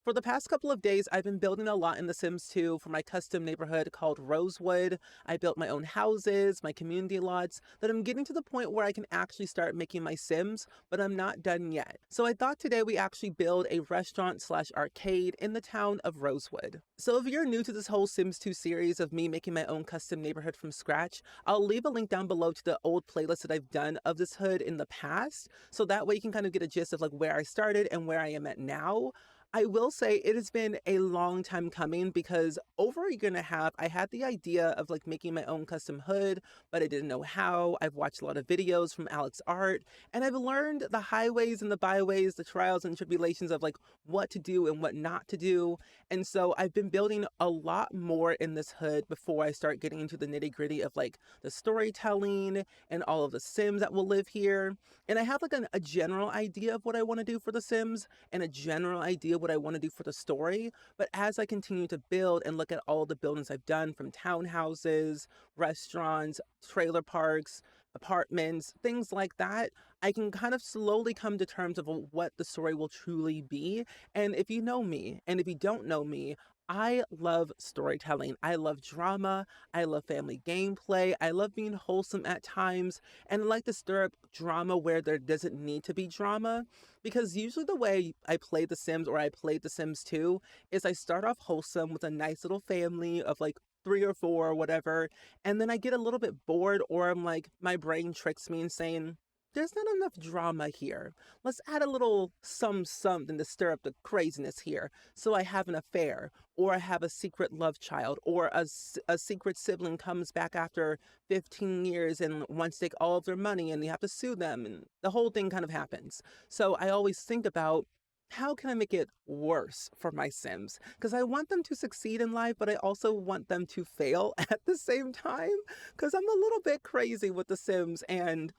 For the past couple of days, I've been building a lot in The Sims 2 for my custom neighborhood called Rosewood. I built my own houses, my community lots, that I'm getting to the point where I can actually start making my Sims, but I'm not done yet. So I thought today we actually build a restaurant slash arcade in the town of Rosewood. So if you're new to this whole Sims 2 series of me making my own custom neighborhood from scratch, I'll leave a link down below to the old playlist that I've done of this hood in the past. So that way you can kind of get a gist of like where I started and where I am at now. I will say it has been a long time coming because over a year and a half, I had the idea of like making my own custom hood, but I didn't know how. I've watched a lot of videos from Alex Art, and I've learned the highways and the byways, the trials and tribulations of like what to do and what not to do. And so I've been building a lot more in this hood before I start getting into the nitty gritty of like the storytelling and all of the Sims that will live here. And I have like a general idea of what I want to do for the Sims and a general idea what I want to do for the story. But as I continue to build and look at all the buildings I've done from townhouses, restaurants, trailer parks, apartments, things like that, I can kind of slowly come to terms of what the story will truly be. And if you know me, and if you don't know me, I love storytelling. I love drama. I love family gameplay. I love being wholesome at times. And I like to stir up drama where there doesn't need to be drama. Because usually the way I play The Sims or I played The Sims 2 is I start off wholesome with a nice little family of like three or four or whatever. And then I get a little bit bored or I'm like, my brain tricks me and saying, there's not enough drama here. Let's add a little something to stir up the craziness here. So I have an affair, or I have a secret love child, or a secret sibling comes back after 15 years and wants to take all of their money and you have to sue them. And the whole thing kind of happens. So I always think about how can I make it worse for my Sims? Because I want them to succeed in life, but I also want them to fail at the same time. Because I'm a little bit crazy with The Sims and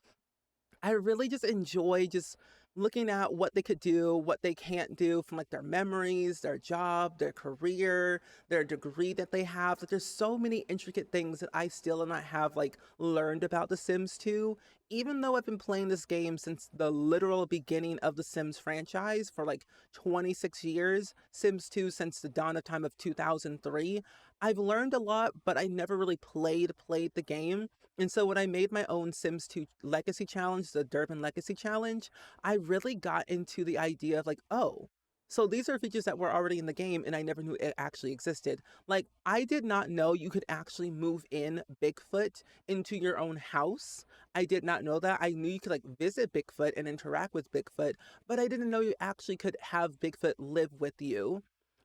I really just enjoy just looking at what they could do, what they can't do from like their memories, their job, their career, their degree that they have. Like there's so many intricate things that I still do not have like learned about The Sims 2, even though I've been playing this game since the literal beginning of the Sims franchise for like 26 years, Sims 2 since the dawn of time of 2003. I've learned a lot, but I never really played the game. And so when I made my own Sims 2 Legacy Challenge, the Durban Legacy Challenge, I really got into the idea of like, oh, so these are features that were already in the game and I never knew it actually existed. Like, I did not know you could actually move in Bigfoot into your own house. I did not know that. I knew you could like visit Bigfoot and interact with Bigfoot, but I didn't know you actually could have Bigfoot live with you.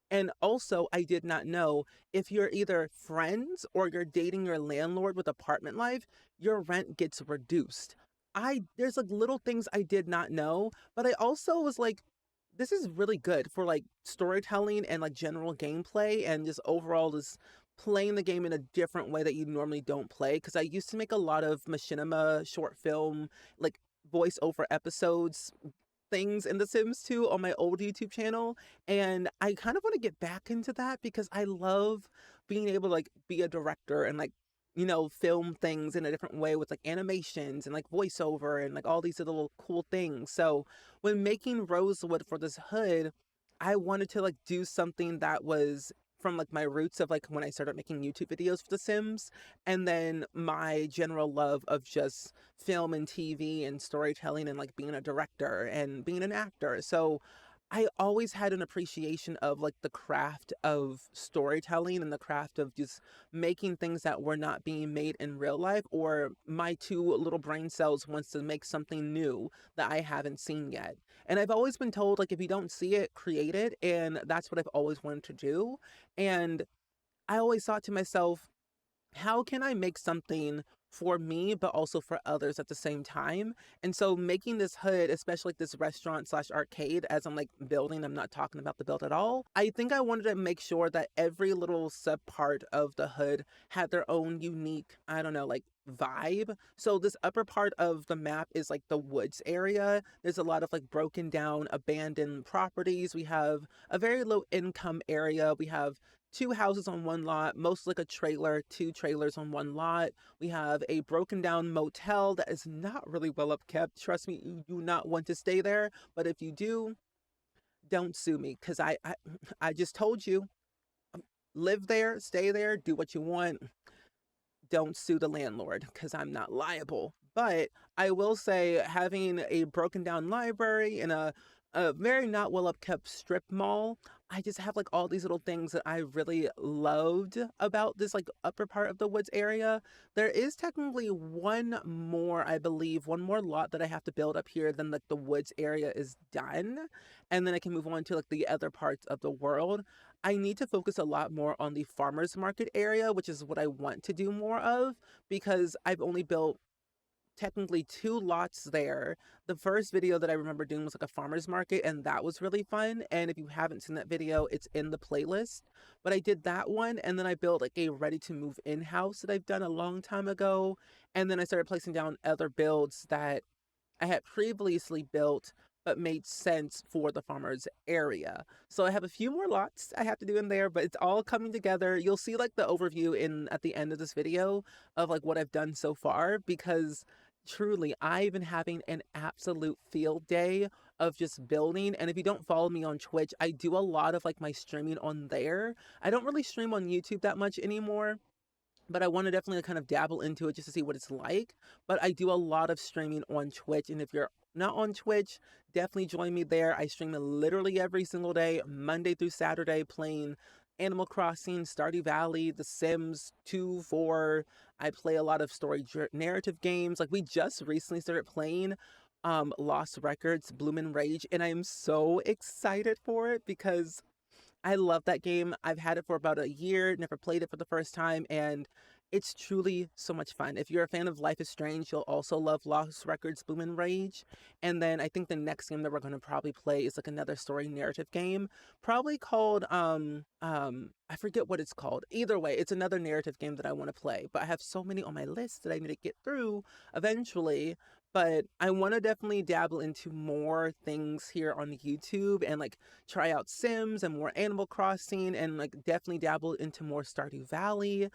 And also, I did not know if you're either friends or you're dating your landlord with apartment life, your rent gets reduced. There's like little things I did not know, but I also was like, this is really good for like storytelling and like general gameplay and just overall just playing the game in a different way that you normally don't play. Cause I used to make a lot of machinima short film, like voiceover episodes things in The Sims 2 on my old YouTube channel. And I kind of want to get back into that because I love being able to like be a director and like, film things in a different way with like animations and like voiceover and like all these little cool things. So when making Rosewood for this hood, I wanted to like do something that was from like my roots of like when I started making YouTube videos for The Sims, and then my general love of just film and TV and storytelling and like being a director and being an actor. So I always had an appreciation of like the craft of storytelling and the craft of just making things that were not being made in real life, or my two little brain cells wants to make something new that I haven't seen yet. And I've always been told like if you don't see it, create it, and that's what I've always wanted to do. And I always thought to myself, how can I make something for me, but also for others at the same time? And so making this hood, especially like this restaurant slash arcade, as I'm like building, I'm not talking about the build at all. I think I wanted to make sure that every little sub part of the hood had their own unique, I don't know, like vibe. So this upper part of the map is like the woods area. There's a lot of like broken down abandoned properties. We have a very low income area. We have two houses on one lot, most like a trailer, two trailers on one lot. We have a broken down motel that is not really well upkept. Trust me, you do not want to stay there. But if you do, don't sue me because I just told you, live there, stay there, do what you want, don't sue the landlord because I'm not liable. But I will say, having a broken down library and a very not well upkept strip mall, I just have like all these little things that I really loved about this like upper part of the woods area. There is technically one more, I believe, one more lot that I have to build up here, then like the woods area is done. And then I can move on to like the other parts of the world. I need to focus a lot more on the farmers market area, which is what I want to do more of because I've only built technically two lots there. The first video that I remember doing was like a farmers market, and that was really fun. And if you haven't seen that video, it's in the playlist. But I did that one, and then I built like a ready to move in house that I've done a long time ago. And then I started placing down other builds that I had previously built but made sense for the farmers area. So I have a few more lots I have to do in there, but it's all coming together. You'll see like the overview in at the end of this video of like what I've done so far because truly I've been having an absolute field day of just building. And if you don't follow me on Twitch, I do a lot of like my streaming on there. I don't really stream on YouTube that much anymore, but I want to definitely kind of dabble into it just to see what it's like. But I do a lot of streaming on Twitch, and if you're not on Twitch, definitely join me there. I stream literally every single day, Monday through Saturday, playing Animal Crossing, Stardew Valley, The Sims 2, 4. I play a lot of narrative games. Like we just recently started playing Lost Records, Bloom Rage, and I am so excited for it because I love that game. I've had it for about a year, never played it for the first time, and it's truly so much fun. If you're a fan of Life is Strange, you'll also love Lost Records, Bloom and Rage. And then I think the next game that we're going to probably play is like another story narrative game, probably called I forget what it's called. Either way, it's another narrative game that I want to play. But I have so many on my list that I need to get through eventually. But I want to definitely dabble into more things here on YouTube and like try out Sims and more Animal Crossing and like definitely dabble into more Stardew Valley.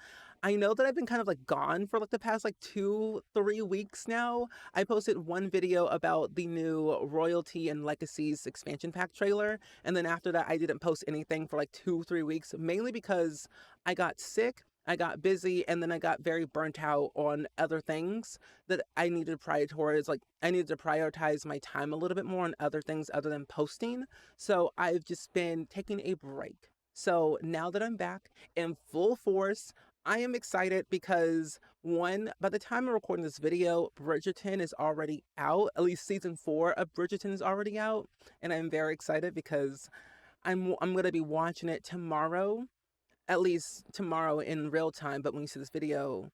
I know that I've been kind of like gone for like the past like 2, 3 weeks now. I posted one video about the new Royalty and Legacies expansion pack trailer. And then after that, I didn't post anything for like 2, 3 weeks, mainly because I got sick. I got busy and then I got very burnt out on other things that I needed to prioritize. Like I needed to prioritize my time a little bit more on other things other than posting. So I've just been taking a break. So now that I'm back in full force, I am excited because one, by the time I'm recording this video, Bridgerton is already out. At least season 4 of Bridgerton is already out. And I'm very excited because I'm going to be watching it tomorrow, at least tomorrow in real time. But when you see this video,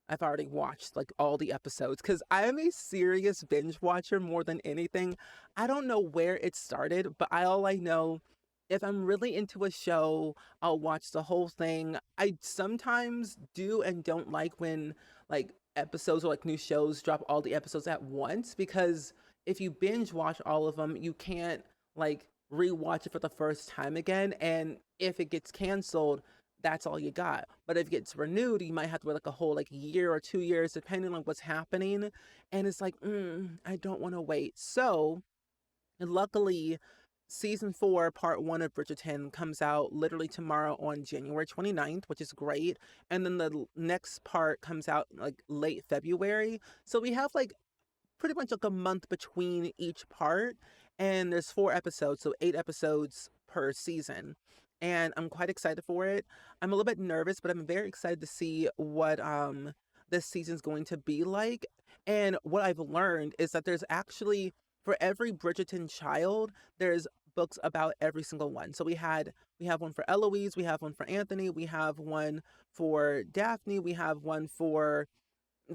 I've already watched like all the episodes because I am a serious binge watcher more than anything. I don't know where it started, but all I know, if I'm really into a show, I'll watch the whole thing. I sometimes do and don't like when like episodes or like new shows drop all the episodes at once because if you binge watch all of them, you can't like rewatch it for the first time again. And if it gets canceled, that's all you got. But if it gets renewed, you might have to wait like a whole like year or 2 years, depending on what's happening. And it's like, I don't want to wait. So, and luckily, season 4, part 1 of Bridgerton comes out literally tomorrow on January 29th, which is great. And then the next part comes out like late February. So we have like pretty much like a month between each part. And there's 4 episodes, so 8 episodes per season. And I'm quite excited for it. I'm a little bit nervous, but I'm very excited to see what this season's going to be like. And what I've learned is that there's actually, for every Bridgerton child, there's books about every single one. So we have one for Eloise, we have one for Anthony, we have one for Daphne, we have one for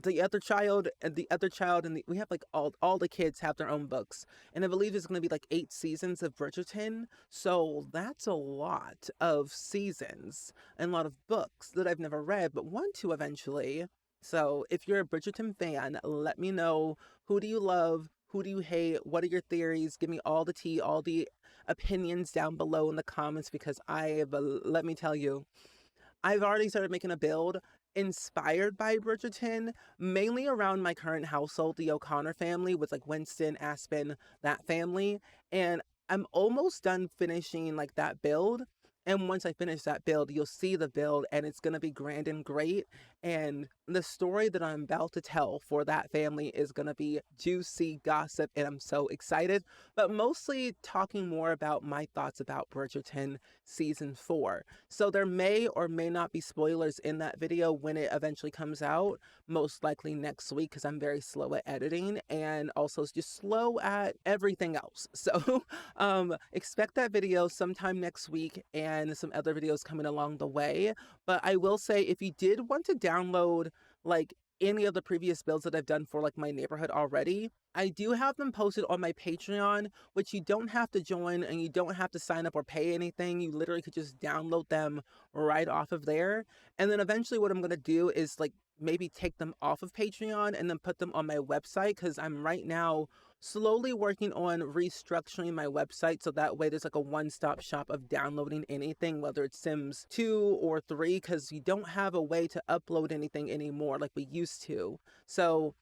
the other child and the other child, and we have like all the kids have their own books. And I believe there's going to be like 8 seasons of Bridgerton, so that's a lot of seasons and a lot of books that I've never read but want to eventually. So if you're a Bridgerton fan, let me know, who do you love, who do you hate, what are your theories? Give me all the tea, all the opinions down below in the comments because let me tell you, I've already started making a build inspired by Bridgerton, mainly around my current household, the O'Connor family, with like Winston, Aspen, that family. And I'm almost done finishing like that build. And once I finish that build, you'll see the build and it's going to be grand and great. And the story that I'm about to tell for that family is going to be juicy gossip. And I'm so excited, but mostly talking more about my thoughts about Bridgerton season 4. So there may or may not be spoilers in that video when it eventually comes out, most likely next week because I'm very slow at editing and also just slow at everything else. So expect that video sometime next week and some other videos coming along the way. But I will say, if you did want to download like any of the previous builds that I've done for like my neighborhood already, I do have them posted on my Patreon, which you don't have to join and you don't have to sign up or pay anything. You literally could just download them right off of there. And then eventually what I'm going to do is like maybe take them off of Patreon and then put them on my website, because I'm right now slowly working on restructuring my website so that way there's like a one-stop shop of downloading anything, whether it's Sims 2 or 3, because you don't have a way to upload anything anymore like we used to. So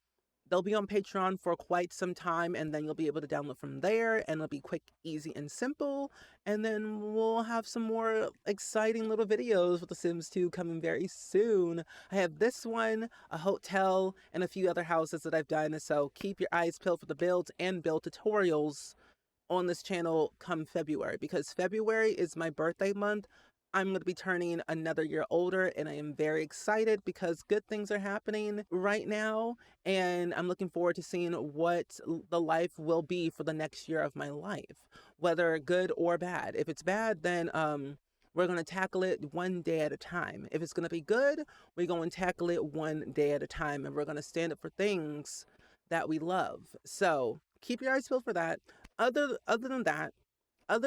they'll be on Patreon for quite some time, and then you'll be able to download from there, and it'll be quick, easy, and simple. And then we'll have some more exciting little videos with The Sims 2 coming very soon. I have this one, a hotel, and a few other houses that I've done, so keep your eyes peeled for the builds and build tutorials on this channel come February, because February is my birthday month. I'm going to be turning another year older, and I am very excited because good things are happening right now, and I'm looking forward to seeing what the life will be for the next year of my life, whether good or bad. If it's bad, then we're going to tackle it one day at a time. If it's going to be good, we're going to tackle it one day at a time, and we're going to stand up for things that we love. So keep your eyes peeled for that. Other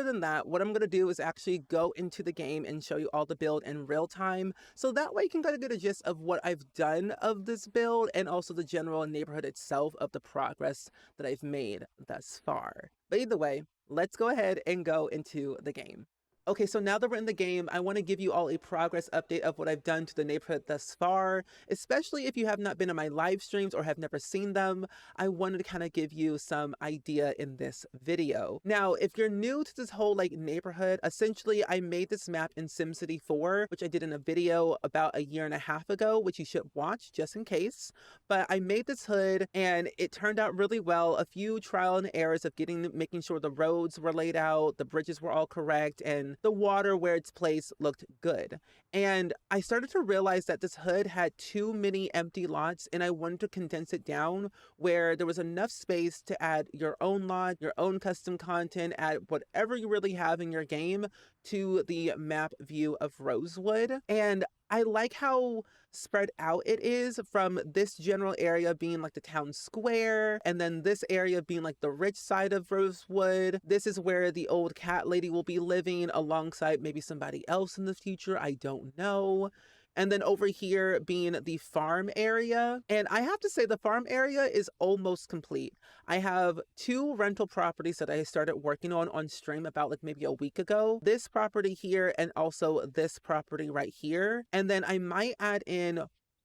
than that, what I'm going to do is actually go into the game and show you all the build in real time. So that way you can kind of get a gist of what I've done of this build and also the general neighborhood itself of the progress that I've made thus far. But either way, let's go ahead and go into the game. Okay, so now that we're in the game, I want to give you all a progress update of what I've done to the neighborhood thus far, especially if you have not been in my live streams or have never seen them. I wanted to kind of give you some idea in this video. Now, if you're new to this whole like neighborhood, essentially I made this map in SimCity 4, which I did in a video about a year and a half ago, which you should watch just in case. But I made this hood and it turned out really well. A few trial and errors of making sure the roads were laid out, the bridges were all correct, and the water where it's placed looked good. And I started to realize that this hood had too many empty lots, and I wanted to condense it down where there was enough space to add your own lot, your own custom content, add whatever you really have in your game to the map view of Rosewood. And I like how spread out it is, from this general area being like the town square, and then this area being like the rich side of Rosewood. This is where the old cat lady will be living alongside maybe somebody else in the future. I don't know. And then over here being the farm area. And I have to say the farm area is almost complete. I have 2 rental properties that I started working on stream about like maybe a week ago. This property here and also this property right here. And then I might add in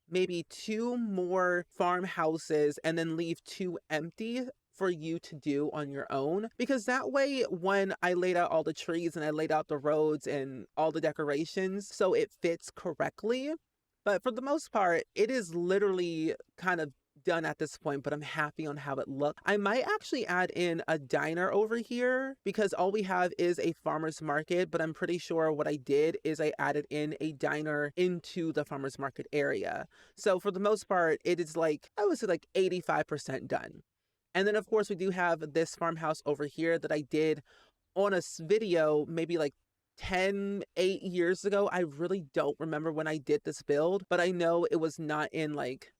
maybe 2 more farmhouses and then leave 2 empty for you to do on your own, because that way when I laid out all the trees and I laid out the roads and all the decorations so it fits correctly. But for the most part, it is literally kind of done at this point, but I'm happy on how it looked. I might actually add in a diner over here because all we have is a farmer's market, but I'm pretty sure what I did is I added in a diner into the farmer's market area. So for the most part, it is like, I would say like 85% done. And then, of course, we do have this farmhouse over here that I did on a video maybe like 8 years ago. I really don't remember when I did this build, but I know it was not in like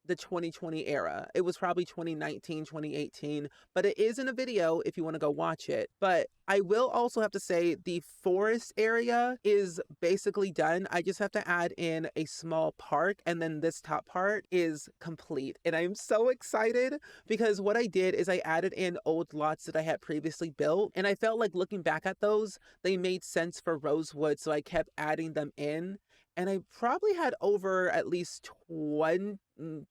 the 2020 era. It was probably 2019, 2018, but it is in a video if you want to go watch it. But I will also have to say the forest area is basically done. I just have to add in a small park, and then this top part is complete. And I'm so excited because what I did is I added in old lots that I had previously built, and I felt like looking back at those, they made sense for Rosewood, so I kept adding them in. And I probably had over at least 20,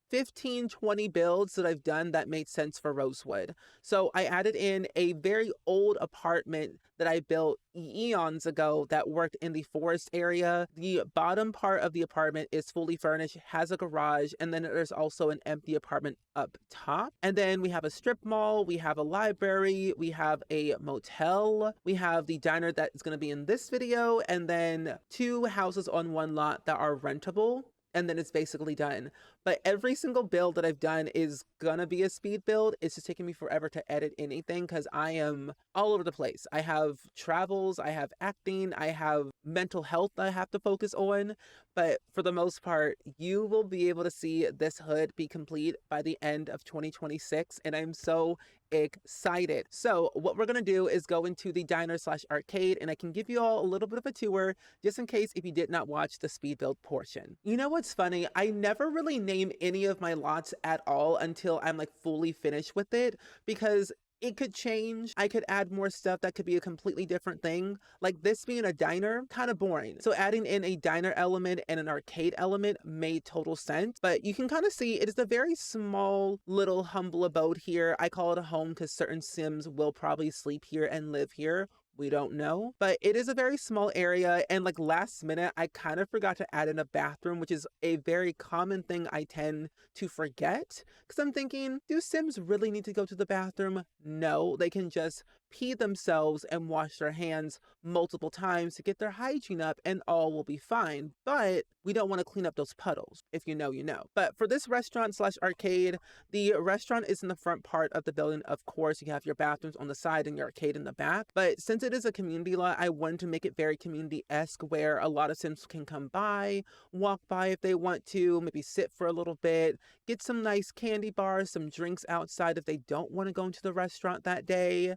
15, 20 builds that I've done that made sense for Rosewood. So I added in a very old apartment that I built eons ago that worked in the forest area. The bottom part of the apartment is fully furnished, has a garage, and then there's also an empty apartment up top. And then we have a strip mall, we have a library, we have a motel, we have the diner that is going to be in this video, and then 2 houses on one lot that are rentable. And then it's basically done. But every single build that I've done is gonna be a speed build. It's just taking me forever to edit anything because I am all over the place. I have travels, I have acting, I have mental health that I have to focus on. But for the most part, you will be able to see this hood be complete by the end of 2026. And I'm so excited. So what we're gonna do is go into the diner slash arcade, and I can give you all a little bit of a tour just in case if you did not watch the speed build portion. You know what's funny? I never really name any of my lots at all until I'm like fully finished with it, because it could change. I could add more stuff that could be a completely different thing. Like this being a diner, kind of boring. So adding in a diner element and an arcade element made total sense. But you can kind of see it is a very small, little, humble abode here. I call it a home because certain Sims will probably sleep here and live here. We don't know, but it is a very small area. And like last minute, I kind of forgot to add in a bathroom, which is a very common thing I tend to forget because I'm thinking, do Sims really need to go to the bathroom? No, they can just pee themselves and wash their hands multiple times to get their hygiene up and all will be fine. But we don't want to clean up those puddles. If you know, you know. But for this restaurant slash arcade, the restaurant is in the front part of the building. Of course, you have your bathrooms on the side and your arcade in the back. But since it is a community lot, I wanted to make it very community-esque where a lot of Sims can come by, walk by if they want to, maybe sit for a little bit, get some nice candy bars, some drinks outside if they don't want to go into the restaurant that day.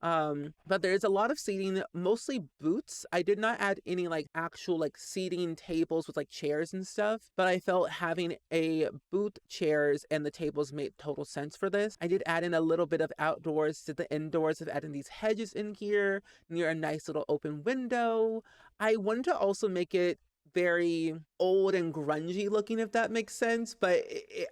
But there's a lot of seating, mostly booths. I did not add any like actual like seating tables with like chairs and stuff, but I felt having a booth chairs and the tables made total sense for this. I did add in a little bit of outdoors to the indoors of adding these hedges in here near a nice little open window. I wanted to also make it very old and grungy looking, if that makes sense, but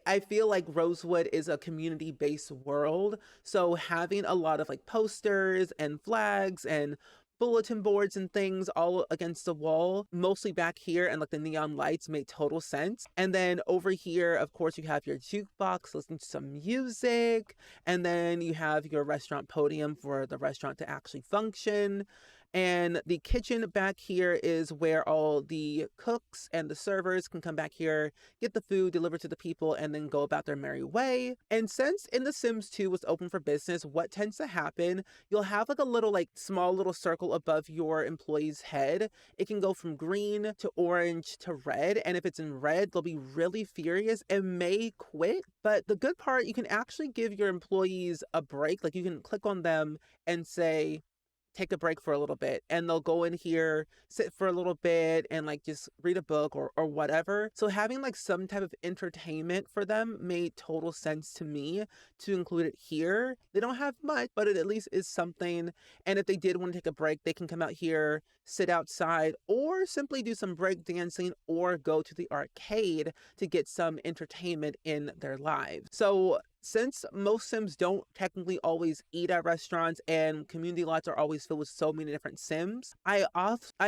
I feel like Rosewood is a community-based world, so having a lot of like posters and flags and bulletin boards and things all against the wall, mostly back here, and like the neon lights made total sense. And then over here, of course, you have your jukebox listening to some music, and then you have your restaurant podium for the restaurant to actually function. And the kitchen back here is where all the cooks and the servers can come back here, get the food delivered to the people, and then go about their merry way. And since In The Sims 2 was open for business, what tends to happen, you'll have like a little like small little circle above your employee's head. It can go from green to orange to red. And if it's in red, they'll be really furious and may quit. But the good part, you can actually give your employees a break. Like you can click on them and say, take a break for a little bit, and they'll go in here, sit for a little bit, and like just read a book or whatever. So having like some type of entertainment for them made total sense to me to include it here. They don't have much, but it at least is something. And if they did want to take a break, they can come out here, sit outside, or simply do some break dancing or go to the arcade to get some entertainment in their lives. So since most Sims don't technically always eat at restaurants and community lots are always filled with so many different Sims, I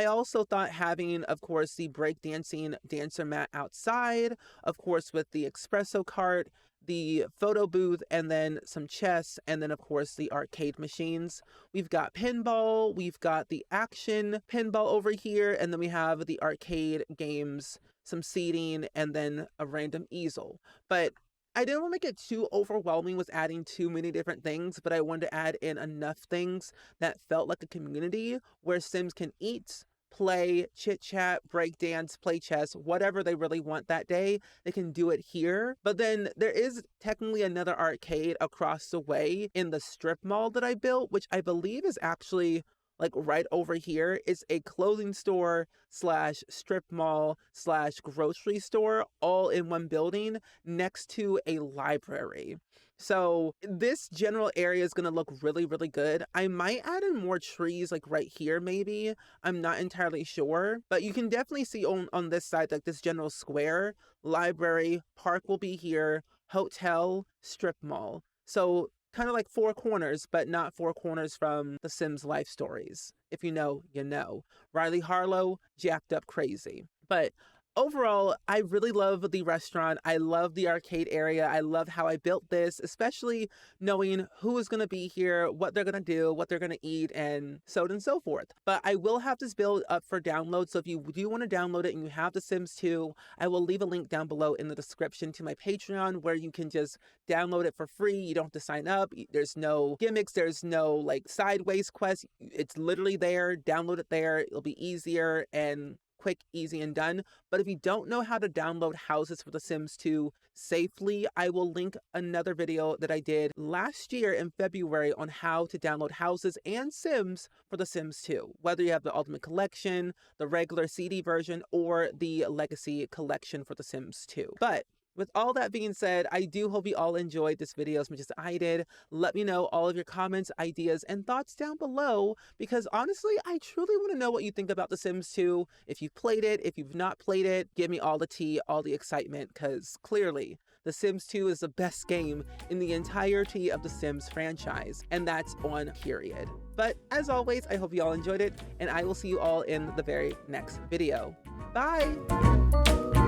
also thought having, of course, the breakdancing dancer mat outside, of course, with the espresso cart, the photo booth, and then some chess, and then of course the arcade machines. We've got pinball, we've got the action pinball over here, and then we have the arcade games, some seating, and then a random easel. But I didn't want to make it too overwhelming with adding too many different things, but I wanted to add in enough things that felt like a community where Sims can eat, play, chit chat, break dance, play chess, whatever they really want that day, they can do it here. But then there is technically another arcade across the way in the strip mall that I built, which I believe is actually like right over here, is a clothing store slash strip mall slash grocery store all in one building next to a library. So this general area is going to look really, really good. I might add in more trees like right here, maybe. I'm not entirely sure, but you can definitely see on this side, like this general square, library, park will be here, hotel, strip mall. So kind of like four corners, but not four corners from The Sims life stories. If you know, you know. Riley Harlow, jacked up crazy. But overall, I really love the restaurant. I love the arcade area. I love how I built this, especially knowing who is going to be here, what they're going to do, what they're going to eat, and so on and so forth. But I will have this build up for download. So if you do want to download it and you have The Sims 2, I will leave a link down below in the description to my Patreon where you can just download it for free. You don't have to sign up. There's no gimmicks. There's no like sideways quests. It's literally there. Download it there. It'll be easier and quick, easy, and done. But if you don't know how to download houses for The Sims 2 safely, I will link another video that I did last year in February on how to download houses and Sims for The Sims 2, whether you have the Ultimate Collection, the regular CD version, or the Legacy Collection for The Sims 2. But with all that being said, I do hope you all enjoyed this video as much as I did. Let me know all of your comments, ideas, and thoughts down below, because honestly, I truly want to know what you think about The Sims 2. If you've played it, if you've not played it, give me all the tea, all the excitement, because clearly, The Sims 2 is the best game in the entirety of the Sims franchise, and that's on period. But as always, I hope you all enjoyed it, and I will see you all in the very next video. Bye!